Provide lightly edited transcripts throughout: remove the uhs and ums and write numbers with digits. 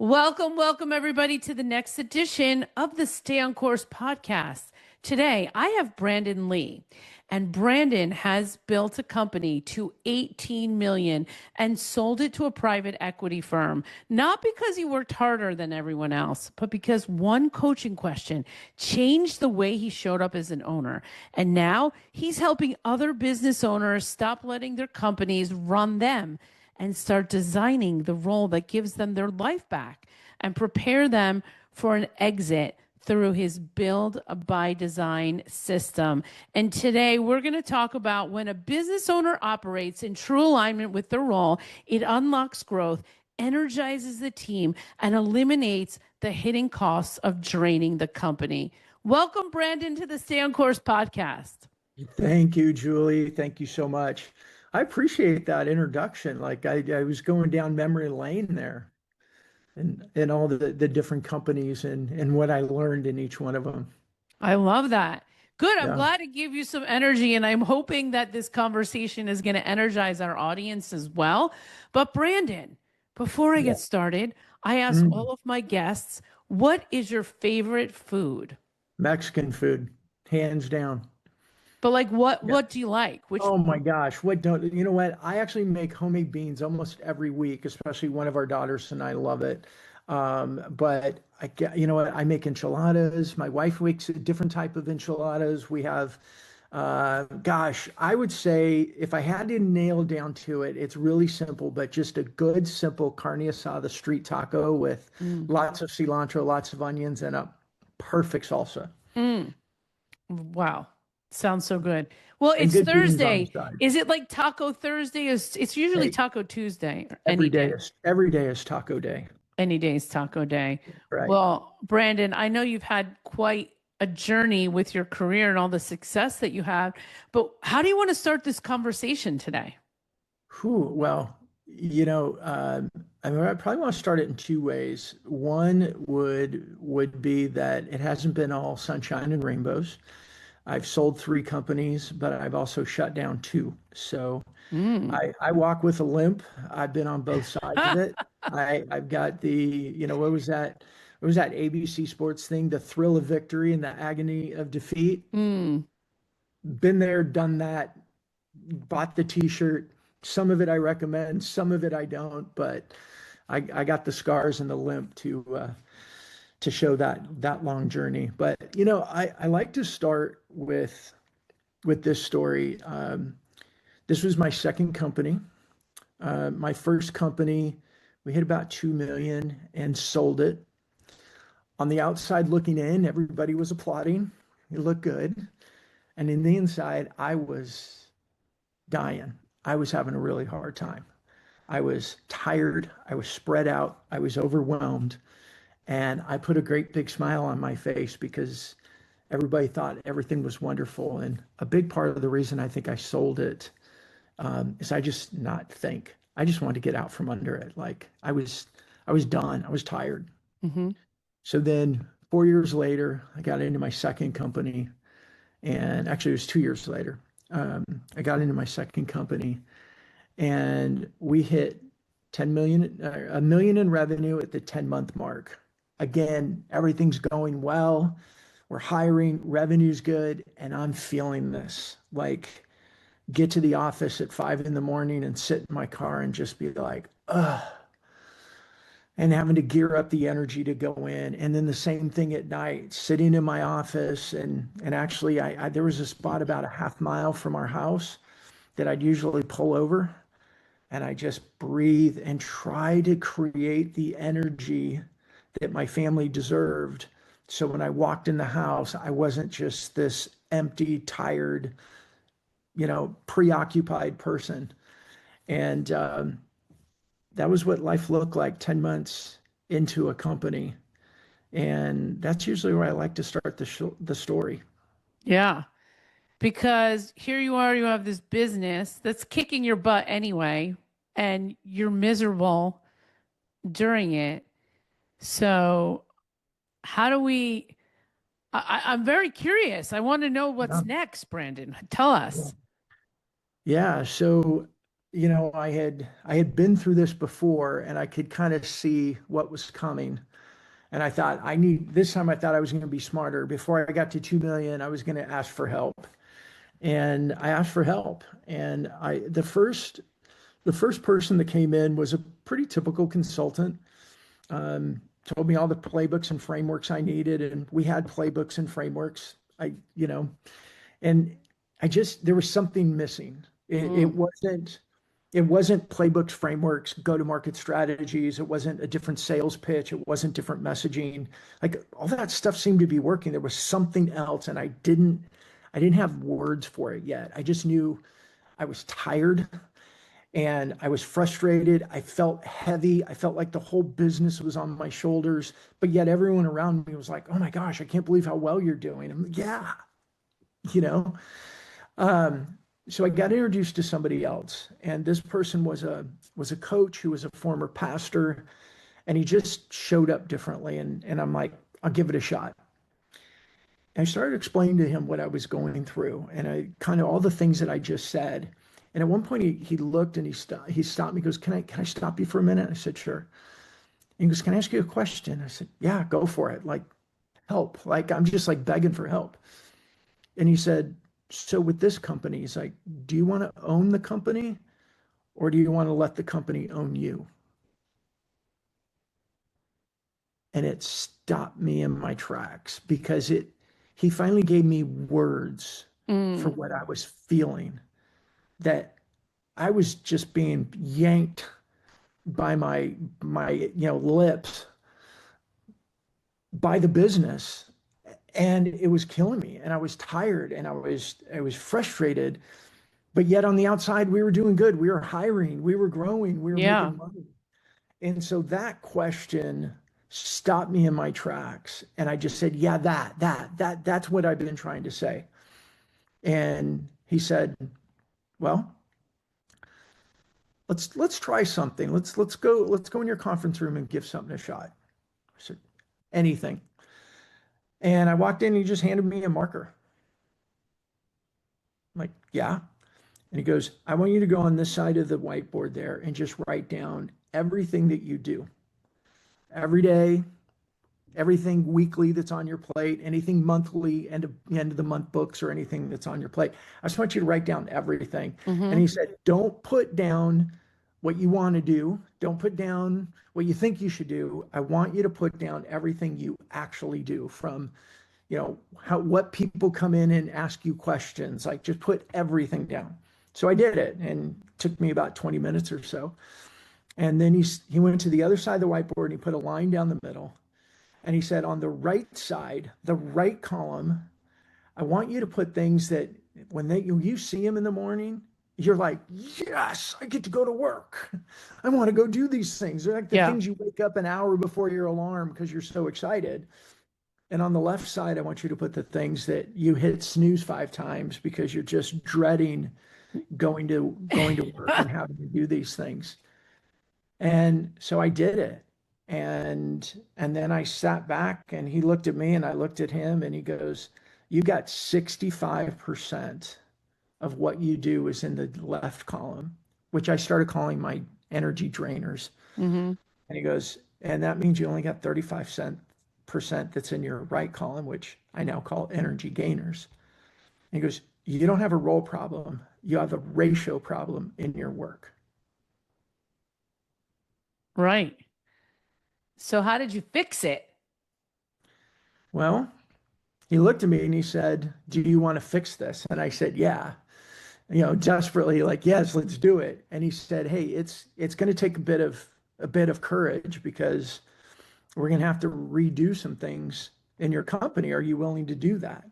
Welcome everybody to the next edition of the Stay on Course podcast. Today, I have Brandon Lee, and Brandon has built a company to 18 million and sold it to a private equity firm, not because he worked harder than everyone else, but because one coaching question changed the way he showed up as an owner. And now he's helping other business owners stop letting their companies run them and start designing the role that gives them their life back and prepare them for an exit through his build by design system. And today we're going to talk about when a business owner operates in true alignment with their role, it unlocks growth, energizes the team, and eliminates the hidden costs of draining the company. Welcome, Brandon, to the Stay on Course podcast. Thank you, Julie. Thank you so much. I appreciate that introduction. Like I was going down memory lane there and all the different companies and what I learned in each one of them. I love that. Good. I'm Yeah. glad to give you some energy, and I'm hoping that this conversation is going to energize our audience as well. But Brandon, before I Yeah. get started, I ask Mm. all of my guests, what is your favorite food? Mexican food, hands down. But like what Yeah. what do you like? Which Oh my gosh. What don't you know what? I actually make homemade beans almost every week, especially one of our daughters and I love it. But I get, you know what? I make enchiladas. My wife makes a different type of enchiladas. We have gosh, I would say if I had to nail down to it, it's really simple, but just a good, simple carne asada street taco with mm, lots of cilantro, lots of onions, and a perfect salsa mm, wow. Sounds so good. Well, and it's good beans on the Thursday. side. Is it like Taco Thursday? It's usually Hey, Taco Tuesday or any every day day. is every day is taco day, Any day's taco day. right? Well, Brandon, I know you've had quite a journey with your career and all the success that you have, but how do you want to start this conversation today? Whew, well, I mean, I probably want to start it in two ways. One would be that it hasn't been all sunshine and rainbows. I've sold three companies, but I've also shut down two. So Mm. I walk with a limp. I've been on both sides of it. I've got what was that? What was that ABC Sports thing? The thrill of victory and the agony of defeat. Mm. Been there, done that, bought the t-shirt. Some of it I recommend, some of it I don't, but I got the scars and the limp to show that long journey. But I like to start with this story. This was my second company. My first company, we hit about 2 million and sold it. On the outside looking in, everybody was applauding. It looked good. And in the inside, I was dying. I was having a really hard time. I was tired. I was spread out. I was overwhelmed. And I put a great big smile on my face because everybody thought everything was wonderful. And a big part of the reason I think I sold it is I just not think. I just wanted to get out from under it. Like I was done. I was tired. Hmm. So then 4 years later, I got into my second company, and actually it was 2 years later. I got into my second company, and we hit 10 million, a million in revenue at the 10-month mark. Again, everything's going well. We're hiring, revenue's good, and I'm feeling this. Like, get to the office at 5 in the morning and sit in my car and just be like, ugh, and having to gear up the energy to go in. And then the same thing at night, sitting in my office. And actually, I there was a spot about a half mile from our house that I'd usually pull over, and I just breathe and try to create the energy that my family deserved. So when I walked in the house, I wasn't just this empty, tired, preoccupied person. And that was what life looked like 10 months into a company. And that's usually where I like to start the story. Yeah. Because here you are, you have this business that's kicking your butt anyway, and you're miserable during it. So how do we I'm very curious. I want to know Yeah. what's next, Brandon. Tell Yeah. us. Yeah. So I had been through this before and I could kind of see what was coming. And I thought this time I thought I was going to be smarter. Before I got to 2 million, I was going to ask for help. And I asked for help. And the first person that came in was a pretty typical consultant. Told me all the playbooks and frameworks I needed, and we had playbooks and frameworks. And there was something missing. It, Mm. it wasn't it wasn't playbooks, frameworks, go-to-market strategies. It wasn't a different sales pitch. It wasn't different messaging. Like all that stuff seemed to be working. There was something else, and I didn't have words for it yet. I just knew I was tired and I was frustrated. I felt heavy. I felt like the whole business was on my shoulders, but yet everyone around me was like, "Oh my gosh, I can't believe how well you're doing." I'm like, "Yeah, you know." Um, so I got introduced to somebody else, and this person was a coach who was a former pastor, and he just showed up differently. And I'm like, "I'll give it a shot." And I started explaining to him what I was going through, and I kind of all the things that I just said. And at one point, he looked and he stopped me. He goes, "Can I stop you for a minute?" I said, "Sure." And he goes, "Can I ask you a question?" I said, "Yeah, go for it. Like help. Like I'm just like begging for help." And he said, "So with this company, he's like, do you want to own the company or do you want to let the company own you?" And it stopped me in my tracks because he finally gave me words for Mm. what I was feeling, that I was just being yanked by my lips by the business, and it was killing me, and I was tired, and I was frustrated. But yet on the outside, we were doing good. We were hiring, we were growing, we were Yeah. making money. And so that question stopped me in my tracks. And I just said, "Yeah, that's what I've been trying to say." And he said, "Well, let's try something. Let's go in your conference room and give something a shot." I said, "Anything." And I walked in and he just handed me a marker. I'm like, "Yeah." And he goes, "I want you to go on this side of the whiteboard there and just write down everything that you do every day, everything weekly that's on your plate, anything monthly, end of the month books or anything that's on your plate. I just want you to write down everything." And Mm-hmm. he said, "Don't put down what you want to do. Don't put down what you think you should do. I want you to put down everything you actually do, from what people come in and ask you questions, like just put everything down." So I did it, and it took me about 20 minutes or so. And then he went to the other side of the whiteboard and he put a line down the middle. And he said, "On the right side, the right column, I want you to put things that when you see them in the morning, you're like, 'Yes, I get to go to work. I want to go do these things.' They're like the Yeah. things you wake up an hour before your alarm because you're so excited. And on the left side, I want you to put the things that you hit snooze 5 times because you're just dreading going to work and having to do these things." And so I did it. And then I sat back and he looked at me and I looked at him and he goes, "You got 65% of what you do is in the left column," which I started calling my energy drainers. Mm-hmm. And he goes, "And that means you only got 35% that's in your right column, which I now call energy gainers." And he goes, "You don't have a role problem. You have a ratio problem in your work." Right. So how did you fix it? Well, he looked at me and he said, "Do you want to fix this?" And I said, "Yeah." Desperately, like, "Yes, let's do it." And he said, "Hey, it's going to take a bit of courage because we're going to have to redo some things in your company. Are you willing to do that?"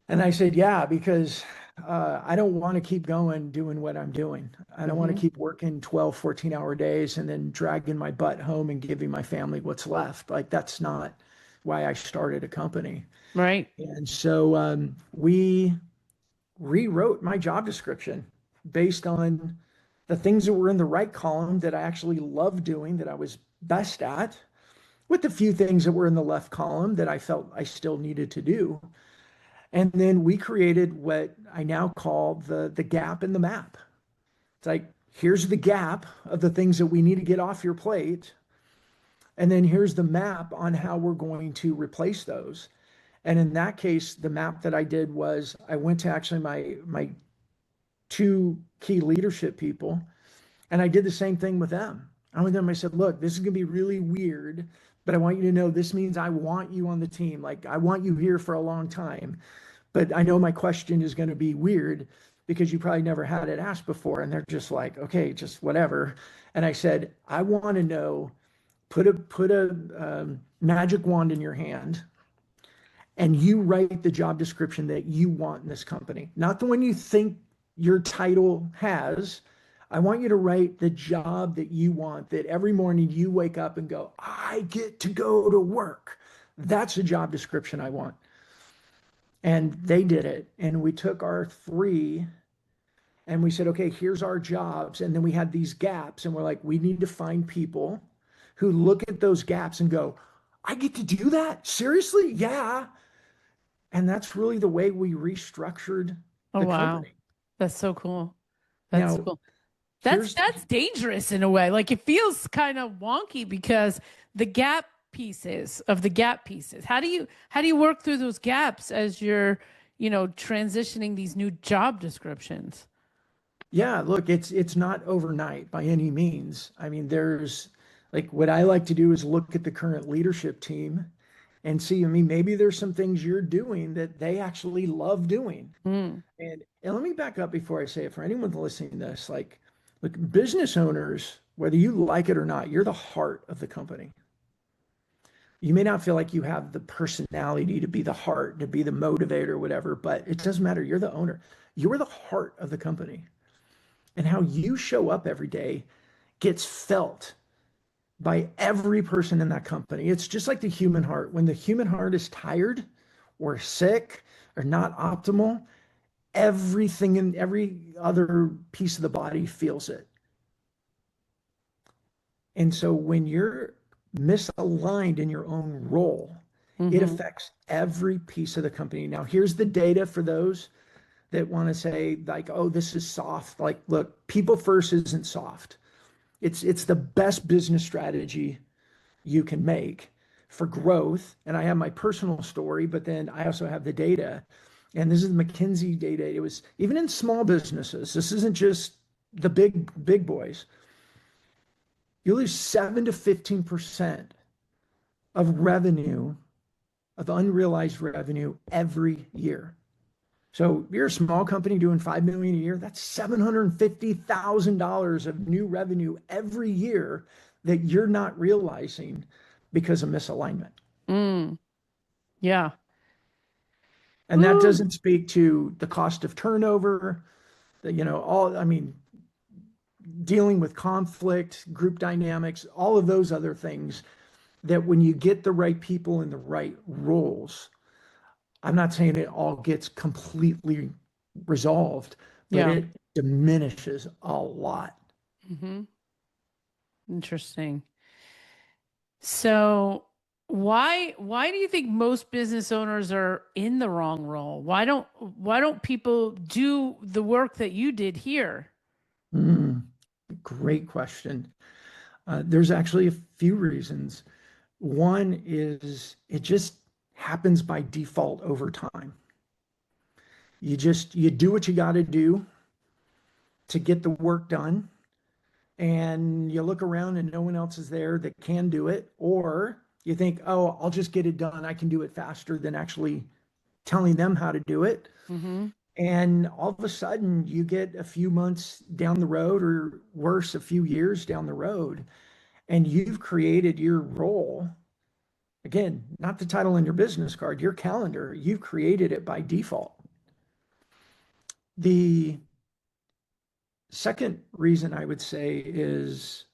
And I said, "Yeah," because I don't want to keep going doing what I'm doing. I don't want to Mm-hmm. keep working 12, 14-hour days and then dragging my butt home and giving my family what's left. Like, that's not why I started a company. Right. And so we rewrote my job description based on the things that were in the right column that I actually loved doing, that I was best at, with the few things that were in the left column that I felt I still needed to do. And then we created what I now call the gap in the map. It's like, here's the gap of the things that we need to get off your plate. And then here's the map on how we're going to replace those. And in that case, the map that I did was I went to actually my two key leadership people, and I did the same thing with them. I went to them, I said, look, this is going to be really weird, but I want you to know this means I want you on the team. Like, I want you here for a long time. But I know my question is going to be weird because you probably never had it asked before. And they're just like, okay, just whatever. And I said, I want to know, put a magic wand in your hand and you write the job description that you want in this company, not the one you think your title has. I want you to write the job that you want, that every morning you wake up and go, I get to go to work. That's a job description I want. And they did it. And we took our three and we said, okay, here's our jobs. And then we had these gaps. And we're like, we need to find people who look at those gaps and go, I get to do that? Seriously? Yeah. And that's really the way we restructured Oh, the wow. company. That's so cool. That's Now, cool. here's That's dangerous in a way. Like it feels kind of wonky because the gap pieces of the gap pieces. How do you work through those gaps as you're, transitioning these new job descriptions? yeah, look, it's not overnight by any means. I mean, there's like what I like to do is look at the current leadership team and see, I mean, maybe there's some things you're doing that they actually love doing. Mm, And let me back up before I say it for anyone listening to this, like, look, business owners, whether you like it or not, you're the heart of the company. You may not feel like you have the personality to be the heart, to be the motivator, whatever, but it doesn't matter. You're the owner. You're the heart of the company. And how you show up every day gets felt by every person in that company. It's just like the human heart. When the human heart is tired or sick or not optimal, everything in every other piece of the body feels it. And so when you're misaligned in your own role, it hmm affects every piece of the company. Now, here's the data for those that want to say, like, oh, this is soft. Like, look, people first isn't soft. It's the best business strategy you can make for growth. And I have my personal story, but then I also have the data. And this is McKinsey data. It was even in small businesses. This isn't just the big boys. You lose 7 to 15% of revenue, of unrealized revenue every year. So you're a small company doing 5 million a year. That's $750,000 of new revenue every year that you're not realizing because of misalignment. Mm, yeah. And that Woo. doesn't speak to the cost of turnover, all, I mean, dealing with conflict, group dynamics, all of those other things that when you get the right people in the right roles, I'm not saying it all gets completely resolved, but Yeah. it diminishes a lot. hmm Interesting. So why do you think most business owners are in the wrong role? Why don't people do the work that you did here? Mm, great question. There's actually a few reasons. One is it just happens by default over time. You do what you got to do to get the work done, and you look around and no one else is there that can do it, or you think, oh, I'll just get it done. I can do it faster than actually telling them how to do it. hmm And all of a sudden, you get a few months down the road, or worse, a few years down the road, and you've created your role. Again, not the title on your business card, your calendar. You've created it by default. The second reason I would say is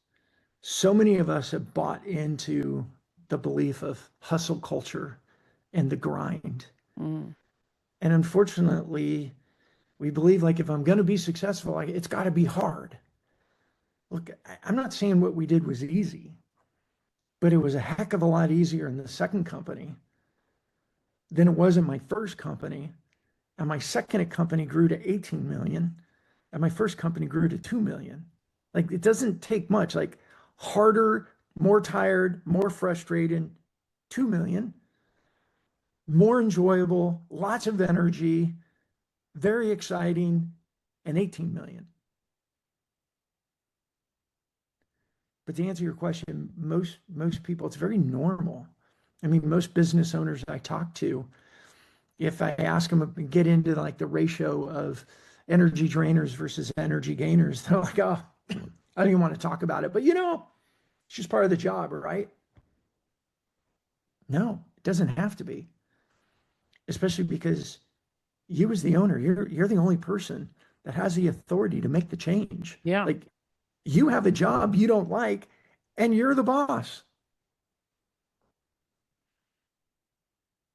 so many of us have bought into the belief of hustle culture and the grind. Mm, And unfortunately, we believe like if I'm going to be successful, like it's got to be hard. Look, I'm not saying what we did was easy, but it was a heck of a lot easier in the second company than it was in my first company. And my second company grew to 18 million. And my first company grew to 2 million. Like it doesn't take much, like harder, more tired, more frustrated, 2 million, more enjoyable, lots of energy, very exciting, and 18 million. But to answer your question, most people, it's very normal. I mean, most business owners I talk to, if I ask them to get into like the ratio of energy drainers versus energy gainers, they're like, oh, I don't even want to talk about it. But it's just part of the job, right? No, it doesn't have to be, especially because you as the owner, you're the only person that has the authority to make the change. Yeah. Like you have a job you don't like, and you're the boss.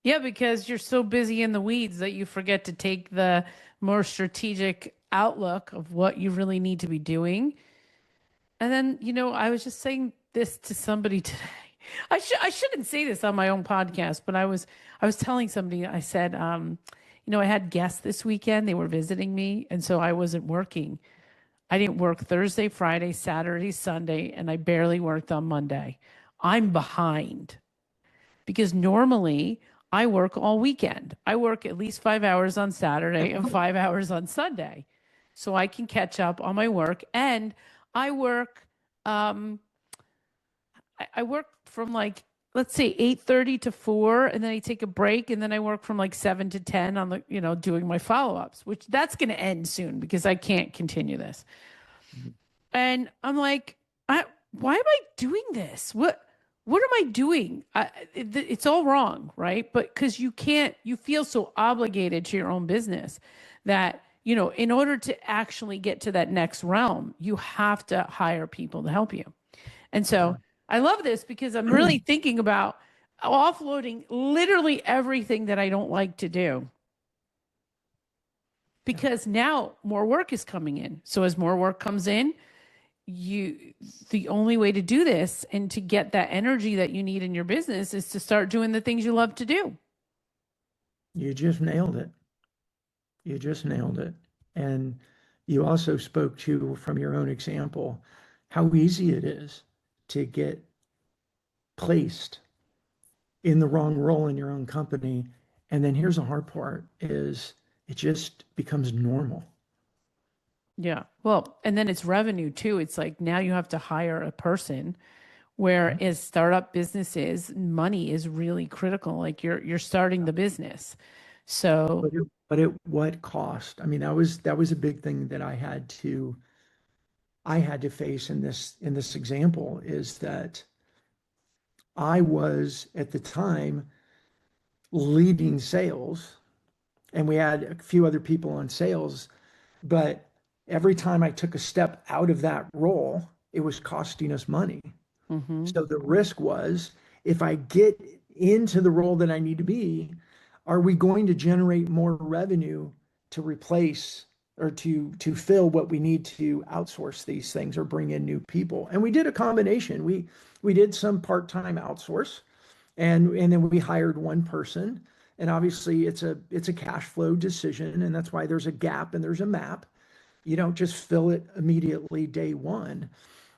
Yeah, because you're so busy in the weeds that you forget to take the more strategic outlook of what you really need to be doing. And then, I was just saying this to somebody today. I shouldn't say this on my own podcast, but I was telling somebody, I said, I had guests this weekend. They were visiting me, and so I wasn't working. I didn't work Thursday, Friday, Saturday, Sunday, and I barely worked on Monday. I'm behind because normally I work all weekend. I work at least 5 hours on Saturday and 5 hours on Sunday. So I can catch up on my work. And I work, um, I work from like, let's say 8:30 to 4, and then I take a break, and then I work from like 7 to 10 on doing my follow-ups, which that's going to end soon because I can't continue this. And I'm like, why am I doing this? What am I doing? It's all wrong, right? But because you feel so obligated to your own business that, in order to actually get to that next realm, you have to hire people to help you. And so I love this because I'm really thinking about offloading literally everything that I don't like to do because now more work is coming in. So as more work comes in, the only way to do this and to get that energy that you need in your business is to start doing the things you love to do. You just nailed it. You just nailed it. And you also spoke to, from your own example, how easy it is to get placed in the wrong role in your own company. And then here's the hard part is it just becomes normal. Yeah. Well, and then it's revenue too. It's like now you have to hire a person, whereas startup businesses, money is really critical. Like you're starting the business. So But at what cost? I mean, that was a big thing that I had to face in this example is that I was at the time leading sales and we had a few other people on sales, but every time I took a step out of that role, it was costing us money. mhm. So the risk was if I get into the role that I need to be, are we going to generate more revenue to replace or to fill what we need to outsource these things or bring in new people? And we did a combination. We did some part-time outsource and then we hired one person. And obviously it's a cash flow decision, and that's why there's a gap and there's a map. You don't just fill it immediately day one,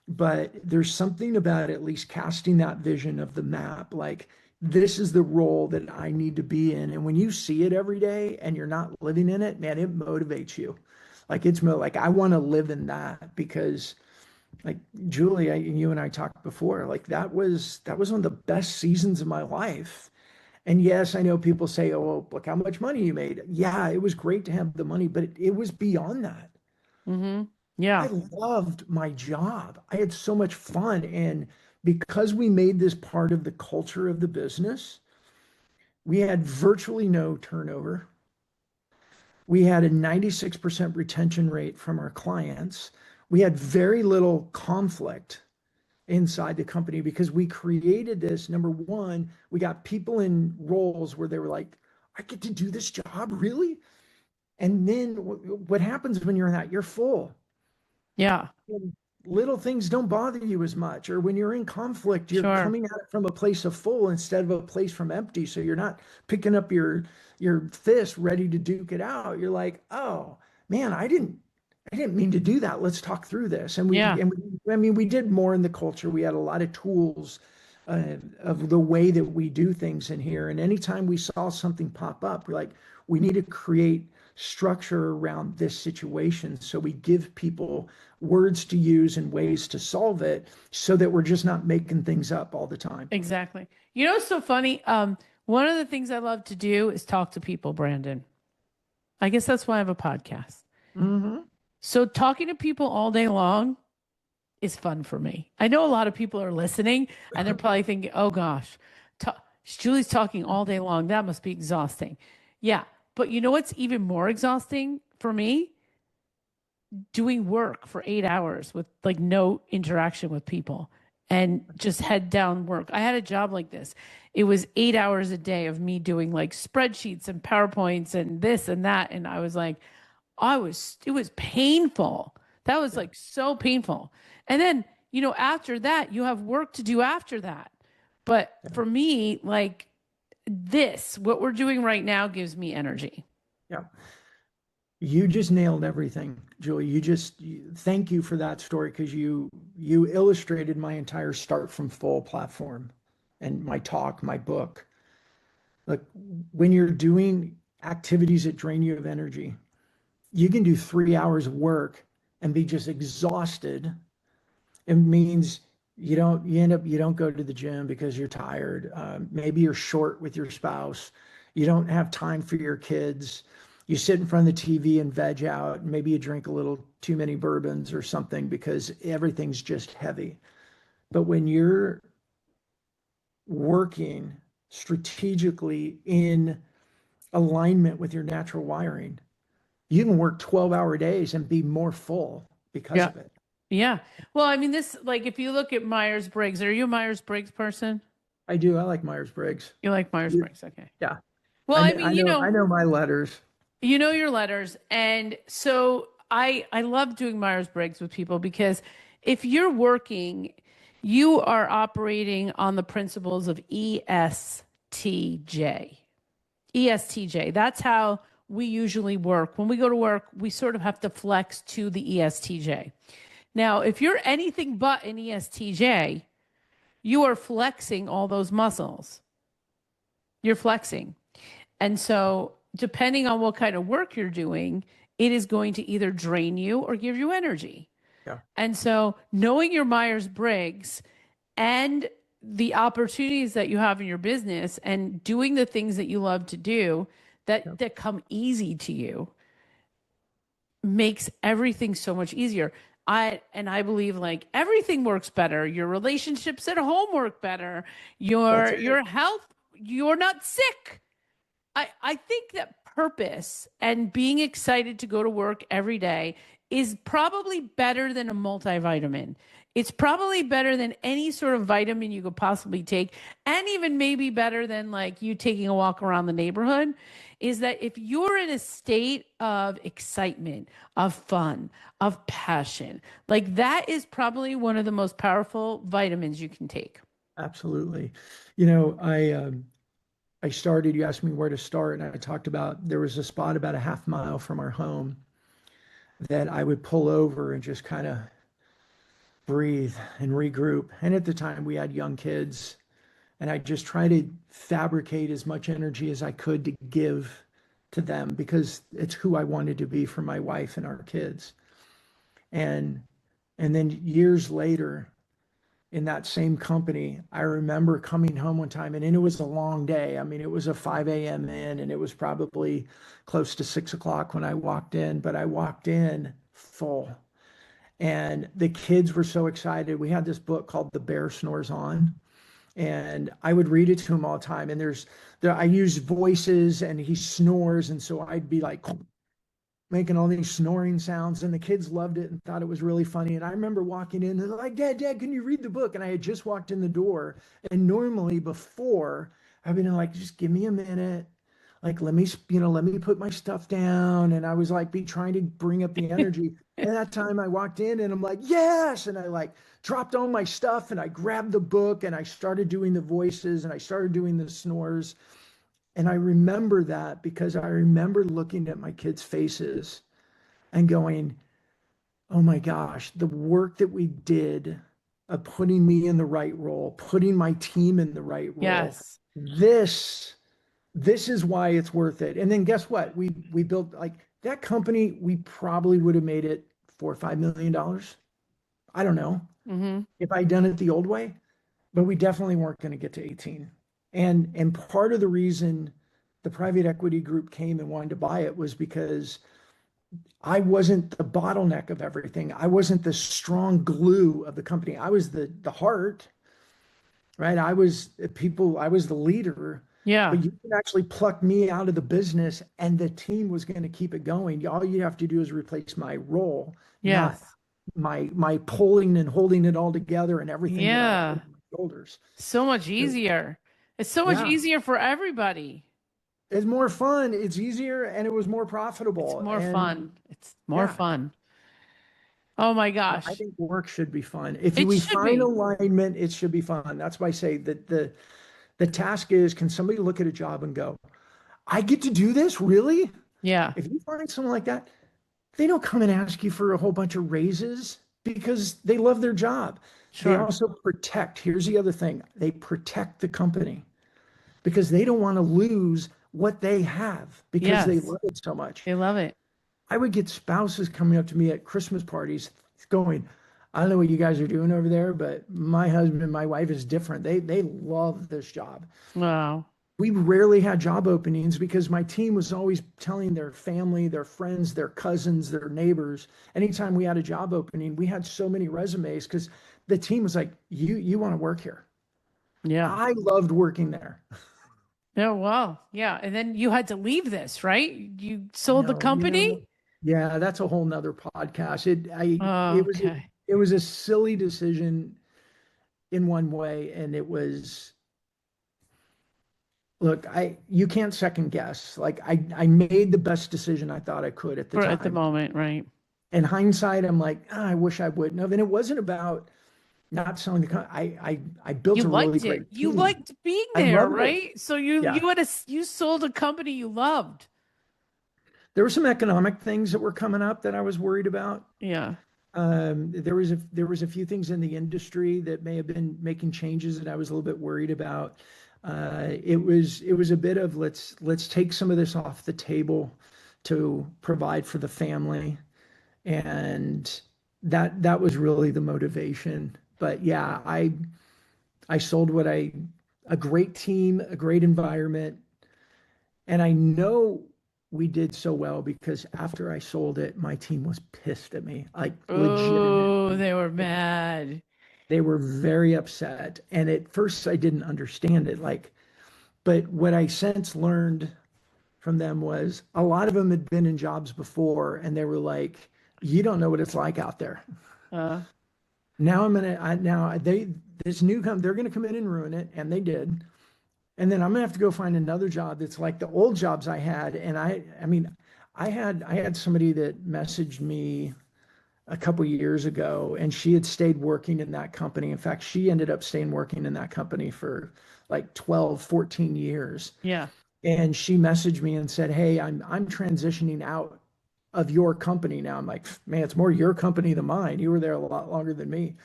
but there's something about at least casting that vision of the map, like this is the role that I need to be in. And when you see it every day and you're not living in it, man, it motivates you. Like it's like I want to live in that because like Julie, you and I talked before, like that was one of the best seasons of my life. And yes, I know people say, oh, well, look how much money you made. Yeah, it was great to have the money, but it was beyond that. Mhm. I Yeah. loved my job. I had so much fun. And because we made this part of the culture of the business, we had virtually no turnover. We had a 96% retention rate from our clients. We had very little conflict inside the company because we created this. Number one, we got people in roles where they were like, I get to do this job, really? And then what happens when you're in that? You're full. Yeah. Little things don't bother you as much. Or when you're in conflict, you're Sure. coming at it from a place of full instead of a place from empty. So you're not picking up your fist ready to duke it out. You're like, oh man, I didn't mean to do that. Let's talk through this. Yeah, I mean, we did more in the culture. We had a lot of tools of the way that we do things in here. And anytime we saw something pop up, we're like, we need to create structure around this situation. So we give people words to use and ways to solve it so that we're just not making things up all the time. exactly. You know, it's so funny. One of the things I love to do is talk to people, Brandon. I guess that's why I have a podcast. Hmm. So talking to people all day long is fun for me. I know a lot of people are listening and they're probably thinking, oh gosh, Julie's talking all day long. That must be exhausting. Yeah. But you know what's even more exhausting for me? Doing work for 8 hours with like no interaction with people and just head down work. I had a job like this. It was 8 hours a day of me doing like spreadsheets and PowerPoints and this and that. And I was like, it was painful. That was Yeah. like so painful. And then, you know, after that, you have work to do after that. But Yeah. for me, like what we're doing right now gives me energy. Yeah. You just nailed everything, Julie. Thank you for that story because you illustrated my entire start from full platform and my talk, my book. Like when you're doing activities that drain you of energy, you can do 3 hours of work and be just exhausted. It means you don't go to the gym because you're tired. Maybe you're short with your spouse. You don't have time for your kids. You sit in front of the TV and veg out. Maybe you drink a little too many bourbons or something because everything's just heavy. But when you're working strategically in alignment with your natural wiring, you can work 12-hour days and be more full because Yeah. of it. Yeah. Well, I mean, like, if you look at Myers Briggs, are you a Myers Briggs person? I do. I like Myers-Briggs. You like Myers Briggs. Okay. Yeah. Well, I mean, I know my letters. you know your letters. And so I love doing Myers Briggs with people because if you're working, you are operating on the principles of ESTJ. ESTJ. That's how we usually work. When we go to work, we sort of have to flex to the ESTJ. Now, if you're anything but an ESTJ, you are flexing all those muscles. You're flexing. And so, depending on what kind of work you're doing, it is going to either drain you or give you energy. Yeah. And so, knowing your Myers Briggs and the opportunities that you have in your business and doing the things that you love to do Yeah. that come easy to you makes everything so much easier. I believe like everything works better. Your relationships at home work better. That's it. Your health, you're not sick. I think that purpose and being excited to go to work every day is probably better than a multivitamin. It's probably better than any sort of vitamin you could possibly take, and even maybe better than like you taking a walk around the neighborhood. Is that if you're in a state of excitement, of fun, of passion, like that is probably one of the most powerful vitamins you can take. Absolutely. You know, I started, you asked me where to start, and I talked about there was a spot about a half mile from our home that I would pull over and just kind of breathe and regroup. And at the time, we had young kids, and I just try to fabricate as much energy as I could to give to them because it's who I wanted to be for my wife and our kids. And and then years later, in that same company, I remember coming home one time, and it was a long day. I mean, it was a 5 a.m. in, and it was probably close to 6 o'clock when I walked in, but I walked in full. And the kids were so excited. We had this book called The Bear Snores On, and I would read it to him all the time. And I use voices, and he snores, and so I'd be like, making all these snoring sounds, and the kids loved it and thought it was really funny. And I remember walking in and they're like, Dad, can you read the book? And I had just walked in the door, and normally before I've been like, just give me a minute, like let me put my stuff down, and I was like be trying to bring up the energy. And that time I walked in and I'm like, yes, and I like dropped all my stuff and I grabbed the book and I started doing the voices and I started doing the snores. And I remember that because I remember looking at my kids' faces and going, oh my gosh, the work that we did of putting me in the right role, putting my team in the right role. Yes. This this is why it's worth it. And then guess what? We built like that company, we probably would have made it $4 or $5 million. I don't know Mm-hmm. if I'd done it the old way, but we definitely weren't going to get to 18. And part of the reason the private equity group came and wanted to buy it was because I wasn't the bottleneck of everything. I wasn't the strong glue of the company. I was the heart, right? I was the leader, Yeah. but you can actually pluck me out of the business and the team was going to keep it going. All you have to do is replace my role, not Yes. my pulling and holding it all together and everything that I had Yeah. on my shoulders. So much So, easier. It's so much yeah, easier for everybody. it's more fun, it's easier, and it was more It's profitable. more And fun. It's more yeah, fun. Oh my I gosh. think work should be fun. If It we should find be. alignment, it should be fun. That's why I say that the task is, can somebody look at a job and go, I get to do this? Really? Yeah. If you find someone like that, they don't come and ask you for a whole bunch of raises because they love their job. They Sure. also protect, here's the other thing, they protect the company because they don't want to lose what they have because they Yes. love it so much. They love it. I would get spouses coming up to me at Christmas parties going, I don't know what you guys are doing over there, but my husband and my wife is different. They love this job. Wow. We rarely had job openings because my team was always telling their family, their friends, their cousins, their neighbors. Anytime we had a job opening, we had so many resumes because the team was like, you want to work here. Yeah. I loved working there. Yeah. Well, yeah. And then you had to leave this, right? You I sold the know, company? yeah, that's a whole nother podcast. Okay. It was a silly decision in one way, and it was, look, you can't second guess. Like I made the best decision I thought I could at the For at the time. moment, right? In hindsight, I'm like, I wish I wouldn't have. And it wasn't about not selling the company. I built You a really liked it. great You team. liked being I there, loved it. right? So you Yeah. you had a you sold a company you loved. There were some economic things that were coming up that I was worried about. Yeah. There was a few things in the industry that may have been making changes that I was a little bit worried about. It was a bit of let's take some of this off the table to provide for the family, and that was really the motivation. But yeah, I sold a great team, a great environment, and I know we did so well because after I sold it, my team was pissed at me, like Oh, legitimately. they were mad. They were very upset. And at first I didn't understand it. Like, but what I since learned from them was a lot of them had been in jobs before and they were like, you don't know what it's like out there. Uh, Now I'm gonna now this new company, they're gonna come in and ruin it, and they did. And then I'm gonna have to go find another job that's like the old jobs I had. And I mean, I had somebody that messaged me a couple years ago, and she had stayed working in that company. In fact, she ended up staying working in that company for like 12, 14 years. yeah. And she messaged me and said, "Hey, I'm transitioning out of your company now." I'm like, "Man, it's more your company than mine. You were there a lot longer than me."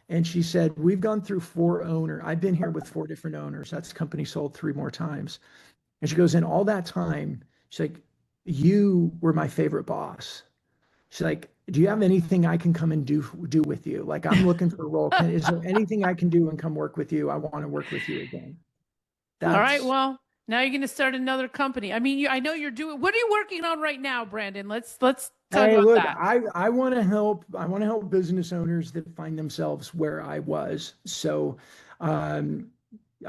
And she said, "We've gone through four owners. I've been here with four different owners. That's company sold three more times." And she goes, "In all that time, she's like, you were my favorite boss." She's like, "Do you have anything I can come and do with you? Like, I'm looking for a role. Is there anything I can do and come work with you? I want to work with you again." All right. That's Well, now you're going to start another company. I mean, I know you're doing. What are you working on right now, Brandon? Let's talk Hey, about look, that. I want to help. I want to help business owners that find themselves where I was. So, um,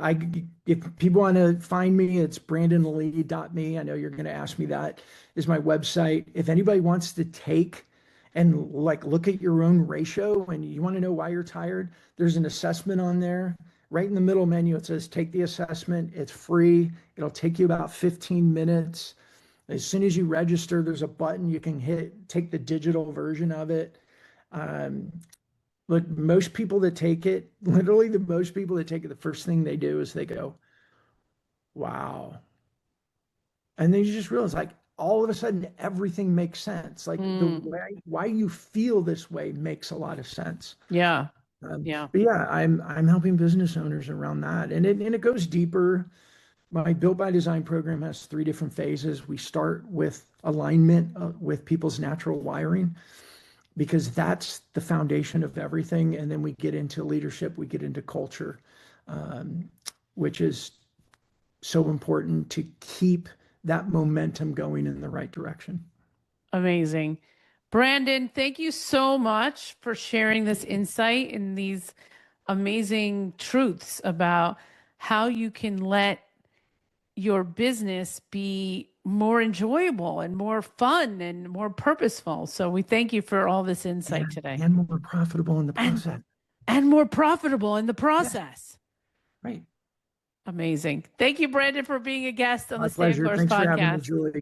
I if people want to find me, it's brandonlee.me. I know you're going to ask me that is my website. If anybody wants to take and like look at your own ratio and you want to know why you're tired, there's an assessment on there. Right in the middle menu, it says take the assessment. It's free. It'll take you about 15 minutes. As soon as you register, there's a button you can hit, take the digital version of it. Um, Look, most people that take it, literally the most people that take it, the first thing they do is they go, wow. And then you just realize like all of a sudden everything makes sense. Like the why you feel this way makes a lot of sense. Yeah. But Yeah. yeah, I'm helping business owners around that, and it goes deeper. My Built by Design program has 3 different phases. We start with alignment with people's natural wiring, because that's the foundation of everything. And then we get into leadership, we get into culture, which is so important to keep that momentum going in the right direction. Amazing. Brandon, thank you so much for sharing this insight and these amazing truths about how you can let your business be more enjoyable and more fun and more purposeful. So we thank you for all this insight today. And more profitable in the And process. and more profitable in the Yeah, process. right. Amazing. Thank you, Brandon, for being a guest on My the Stay on pleasure. Course Thanks for having me, podcast. Julie.